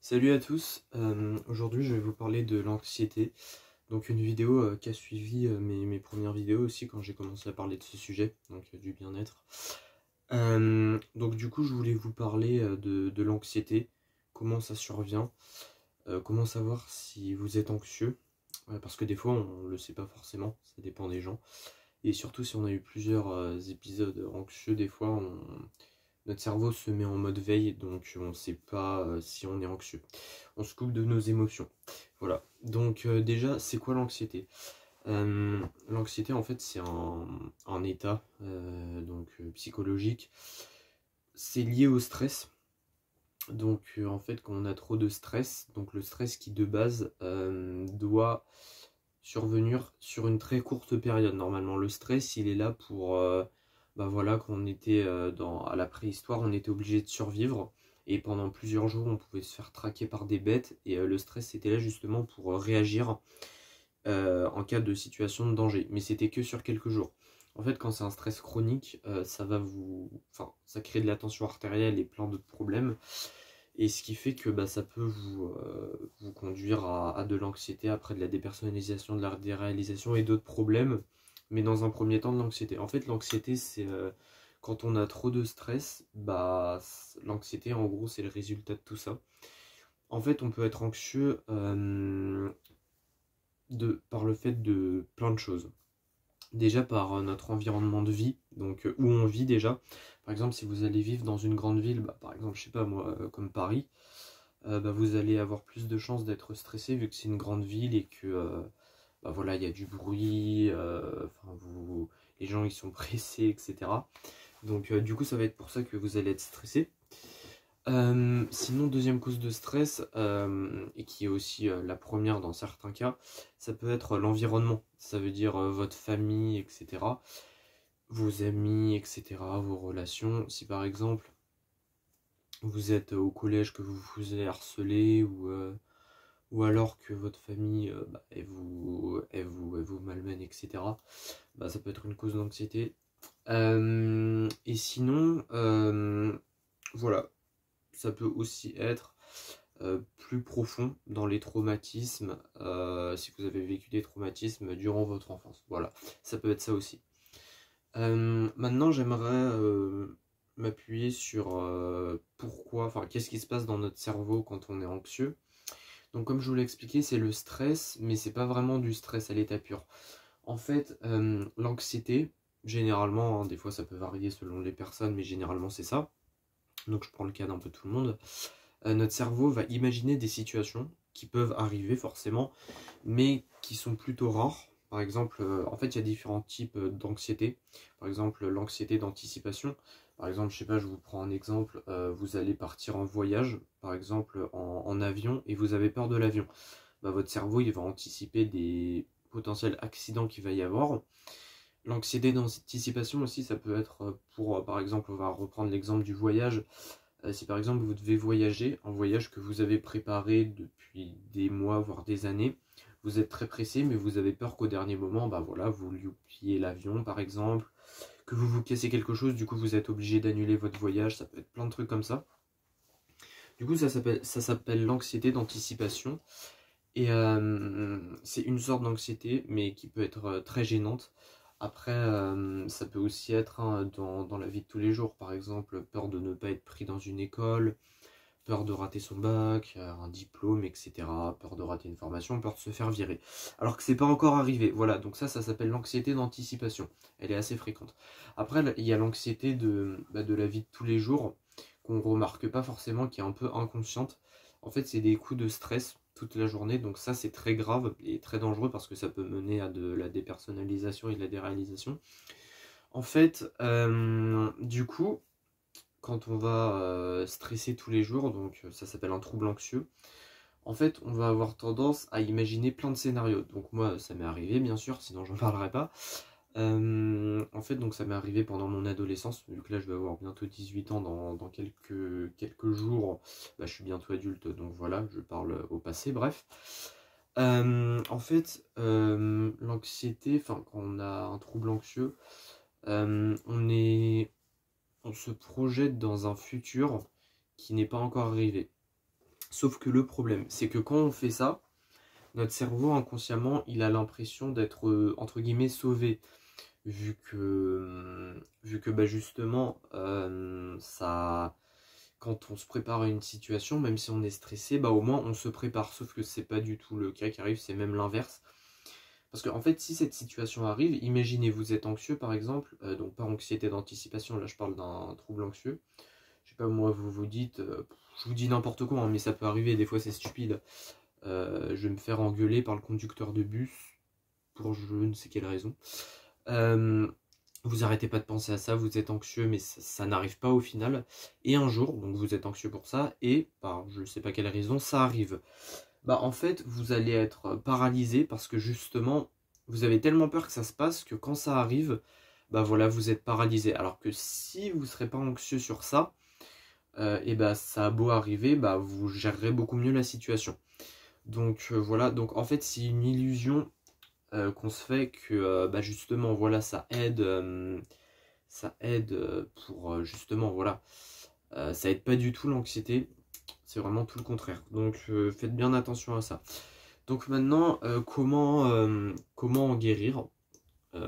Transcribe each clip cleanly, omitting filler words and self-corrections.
Salut à tous, aujourd'hui je vais vous parler de l'anxiété, donc une vidéo qui a suivi mes premières vidéos aussi quand j'ai commencé à parler de ce sujet, donc du bien-être. Donc du coup je voulais vous parler de l'anxiété, comment ça survient, comment savoir si vous êtes anxieux, parce que des fois on ne le sait pas forcément, ça dépend des gens, et surtout si on a eu plusieurs épisodes anxieux, des fois notre cerveau se met en mode veille, donc on ne sait pas si on est anxieux. On se coupe de nos émotions. Voilà. Donc déjà, c'est quoi l'anxiété? L'anxiété, en fait, c'est un état psychologique. C'est lié au stress. Donc en fait, quand on a trop de stress, donc le stress qui de base doit survenir sur une très courte période. Normalement, le stress, il est là pour voilà, quand on était à la préhistoire, on était obligé de survivre et pendant plusieurs jours, on pouvait se faire traquer par des bêtes et le stress, c'était là justement pour réagir en cas de situation de danger. Mais c'était que sur quelques jours. En fait, quand c'est un stress chronique, ça crée de la tension artérielle et plein d'autres problèmes. Et ce qui fait que ça peut vous conduire à de l'anxiété, après de la dépersonnalisation, de la déréalisation et d'autres problèmes. Mais dans un premier temps, de l'anxiété. En fait, l'anxiété, c'est quand on a trop de stress, l'anxiété, en gros, c'est le résultat de tout ça. En fait, on peut être anxieux par le fait de plein de choses. Déjà par notre environnement de vie, donc où on vit déjà. Par exemple, si vous allez vivre dans une grande ville, par exemple, je sais pas moi, comme Paris, vous allez avoir plus de chances d'être stressé vu que c'est une grande ville et que voilà, il y a du bruit, les gens ils sont pressés, etc. Donc du coup, ça va être pour ça que vous allez être stressé. Sinon, deuxième cause de stress, et qui est aussi la première dans certains cas, ça peut être l'environnement. Ça veut dire votre famille, etc. Vos amis, etc. Vos relations. Si par exemple, vous êtes au collège, que vous vous êtes harcelé, ou alors que votre famille elle vous malmène, etc. Ça peut être une cause d'anxiété. Et sinon, voilà. Ça peut aussi être plus profond dans les traumatismes, si vous avez vécu des traumatismes durant votre enfance. Voilà, ça peut être ça aussi. Maintenant, j'aimerais m'appuyer sur qu'est-ce qui se passe dans notre cerveau quand on est anxieux. Donc, comme je vous l'ai expliqué, c'est le stress, mais c'est pas vraiment du stress à l'état pur. En fait, l'anxiété, généralement, des fois ça peut varier selon les personnes, mais généralement c'est ça. Donc, je prends le cas d'un peu tout le monde. Notre cerveau va imaginer des situations qui peuvent arriver forcément, mais qui sont plutôt rares. Par exemple, en fait, il y a différents types d'anxiété. Par exemple, l'anxiété d'anticipation. Par exemple, je sais pas, je vous prends un exemple. Vous allez partir en voyage, par exemple en avion, et vous avez peur de l'avion. Votre cerveau, il va anticiper des potentiels accidents qu'il va y avoir. L'anxiété d'anticipation aussi, ça peut être par exemple, on va reprendre l'exemple du voyage. Si par exemple vous devez voyager, un voyage que vous avez préparé depuis des mois, voire des années, vous êtes très pressé, mais vous avez peur qu'au dernier moment, vous loupiez l'avion par exemple, que vous vous cassez quelque chose, du coup vous êtes obligé d'annuler votre voyage, ça peut être plein de trucs comme ça. Du coup ça s'appelle l'anxiété d'anticipation, et c'est une sorte d'anxiété, mais qui peut être très gênante. Après, ça peut aussi être dans la vie de tous les jours, par exemple, peur de ne pas être pris dans une école, peur de rater son bac, un diplôme, etc. Peur de rater une formation, peur de se faire virer. Alors que c'est pas encore arrivé. Voilà, donc ça s'appelle l'anxiété d'anticipation. Elle est assez fréquente. Après, il y a l'anxiété de la vie de tous les jours, qu'on remarque pas forcément, qui est un peu inconsciente. En fait, c'est des coups de stress toute la journée, donc ça c'est très grave et très dangereux parce que ça peut mener à de la dépersonnalisation et de la déréalisation. En fait, du coup, quand on va stresser tous les jours, donc ça s'appelle un trouble anxieux, en fait on va avoir tendance à imaginer plein de scénarios. Donc moi ça m'est arrivé bien sûr, sinon j'en parlerai pas. En fait donc ça m'est arrivé pendant mon adolescence, vu que là je vais avoir bientôt 18 ans dans quelques jours, je suis bientôt adulte, donc voilà, je parle au passé, bref. En fait, l'anxiété, quand on a un trouble anxieux, on se projette dans un futur qui n'est pas encore arrivé. Sauf que le problème, c'est que quand on fait ça, notre cerveau inconsciemment, il a l'impression d'être entre guillemets sauvé, vu que bah, justement, quand on se prépare à une situation, même si on est stressé, bah au moins on se prépare. Sauf que c'est pas du tout le cas qui arrive, c'est même l'inverse. Parce qu'en fait, si cette situation arrive, imaginez, vous êtes anxieux par exemple, donc pas anxiété d'anticipation, là je parle d'un trouble anxieux. Je sais pas, moi, vous vous dites, je vous dis n'importe quoi, hein, mais ça peut arriver, des fois c'est stupide. Je vais me faire engueuler par le conducteur de bus, pour je ne sais quelle raison. Vous arrêtez pas de penser à ça, vous êtes anxieux, mais ça n'arrive pas au final. Et un jour, donc vous êtes anxieux pour ça, et par je ne sais pas quelle raison, ça arrive. Bah en fait, vous allez être paralysé parce que justement, vous avez tellement peur que ça se passe que quand ça arrive, bah voilà, vous êtes paralysé. Alors que si vous ne serez pas anxieux sur ça, et bah ça a beau arriver, bah vous gérerez beaucoup mieux la situation. Donc voilà, donc en fait c'est une illusion qu'on se fait que bah justement voilà ça aide pour justement voilà, ça aide pas du tout l'anxiété, c'est vraiment tout le contraire. Donc faites bien attention à ça. Donc maintenant comment en guérir?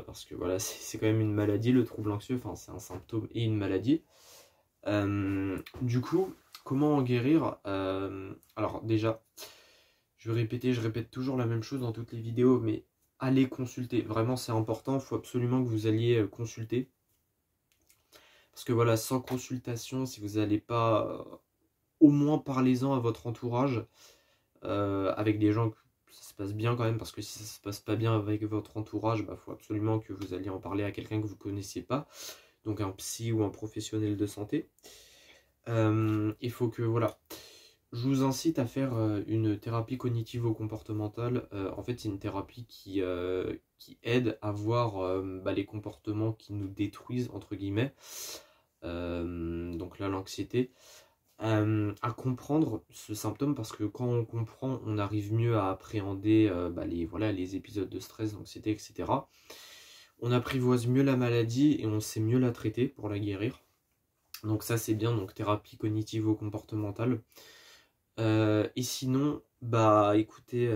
Parce que voilà c'est quand même une maladie, le trouble anxieux, enfin c'est un symptôme et une maladie. Du coup, comment en guérir? Alors déjà, je répète toujours la même chose dans toutes les vidéos, mais allez consulter. Vraiment, c'est important. Il faut absolument que vous alliez consulter. Parce que voilà, sans consultation, si vous n'allez pas, au moins parlez-en à votre entourage, avec des gens que ça se passe bien quand même. Parce que si ça se passe pas bien avec votre entourage, bah, faut absolument que vous alliez en parler à quelqu'un que vous connaissiez pas. Donc un psy ou un professionnel de santé. Il faut que, voilà, je vous incite à faire une thérapie cognitivo-comportementale. En fait, c'est une thérapie qui aide à voir bah, les comportements qui nous détruisent, entre guillemets, donc là, l'anxiété, à comprendre ce symptôme, parce que quand on comprend, on arrive mieux à appréhender bah, voilà, les épisodes de stress, d'anxiété, etc. On apprivoise mieux la maladie et on sait mieux la traiter pour la guérir. Donc ça c'est bien, donc thérapie cognitivo-comportementale. Et sinon, bah écoutez,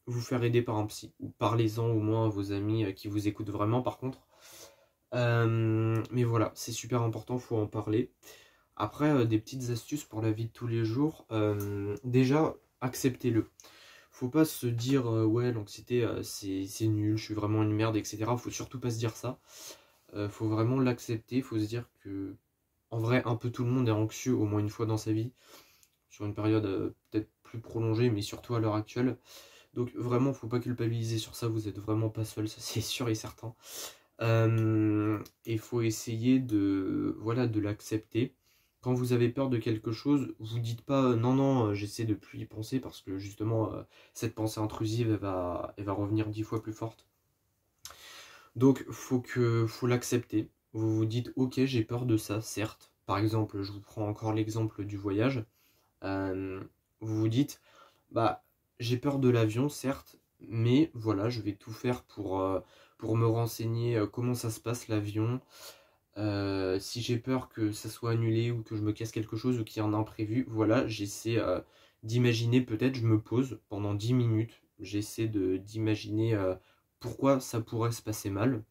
vous faire aider par un psy, ou parlez-en au moins à vos amis qui vous écoutent vraiment par contre. Mais voilà, c'est super important, faut en parler. Après, des petites astuces pour la vie de tous les jours. Déjà, acceptez-le. Faut pas se dire ouais l'anxiété c'est nul, je suis vraiment une merde, etc. Faut surtout pas se dire ça. Faut vraiment l'accepter, faut se dire que en vrai un peu tout le monde est anxieux au moins une fois dans sa vie, sur une période peut-être plus prolongée, mais surtout à l'heure actuelle. Donc vraiment faut pas culpabiliser sur ça, vous êtes vraiment pas seul, ça c'est sûr et certain. Et faut essayer de voilà de l'accepter. Quand vous avez peur de quelque chose, vous dites pas non non j'essaie de plus y penser, parce que justement cette pensée intrusive elle va revenir 10 fois plus forte. Donc faut l'accepter. Vous vous dites ok j'ai peur de ça, certes. Par exemple, je vous prends encore l'exemple du voyage. Vous vous dites bah j'ai peur de l'avion, certes, mais voilà, je vais tout faire pour me renseigner comment ça se passe l'avion. Si j'ai peur que ça soit annulé ou que je me casse quelque chose ou qu'il y ait un imprévu, voilà, j'essaie d'imaginer, peut-être je me pose pendant 10 minutes, j'essaie d'imaginer pourquoi ça pourrait se passer mal.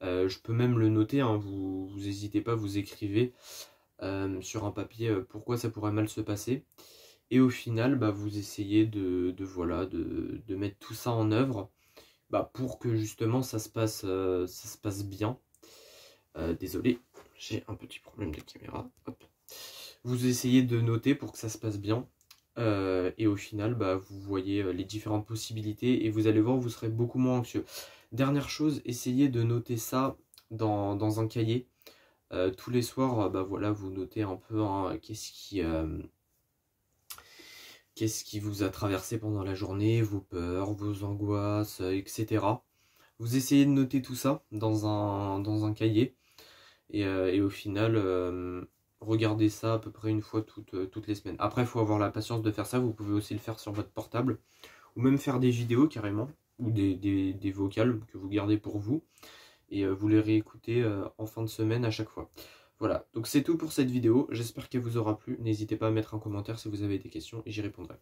Je peux même le noter, hein, vous n'hésitez pas, vous écrivez sur un papier pourquoi ça pourrait mal se passer. Et au final, bah, vous essayez voilà, de mettre tout ça en œuvre bah, pour que justement ça se passe bien. Désolé, j'ai un petit problème de caméra. Hop. Vous essayez de noter pour que ça se passe bien. Et au final, bah, vous voyez les différentes possibilités et vous allez voir, vous serez beaucoup moins anxieux. Dernière chose, essayez de noter ça dans un cahier. Tous les soirs, bah, voilà, vous notez un peu hein, qu'est-ce qui vous a traversé pendant la journée, vos peurs, vos angoisses, etc. Vous essayez de noter tout ça dans un cahier. Et au final, regardez ça à peu près une fois toutes les semaines. Après, il faut avoir la patience de faire ça. Vous pouvez aussi le faire sur votre portable. Ou même faire des vidéos carrément. Ou des vocales que vous gardez pour vous. Et vous les réécoutez en fin de semaine à chaque fois. Voilà, donc c'est tout pour cette vidéo. J'espère qu'elle vous aura plu. N'hésitez pas à mettre un commentaire si vous avez des questions et j'y répondrai.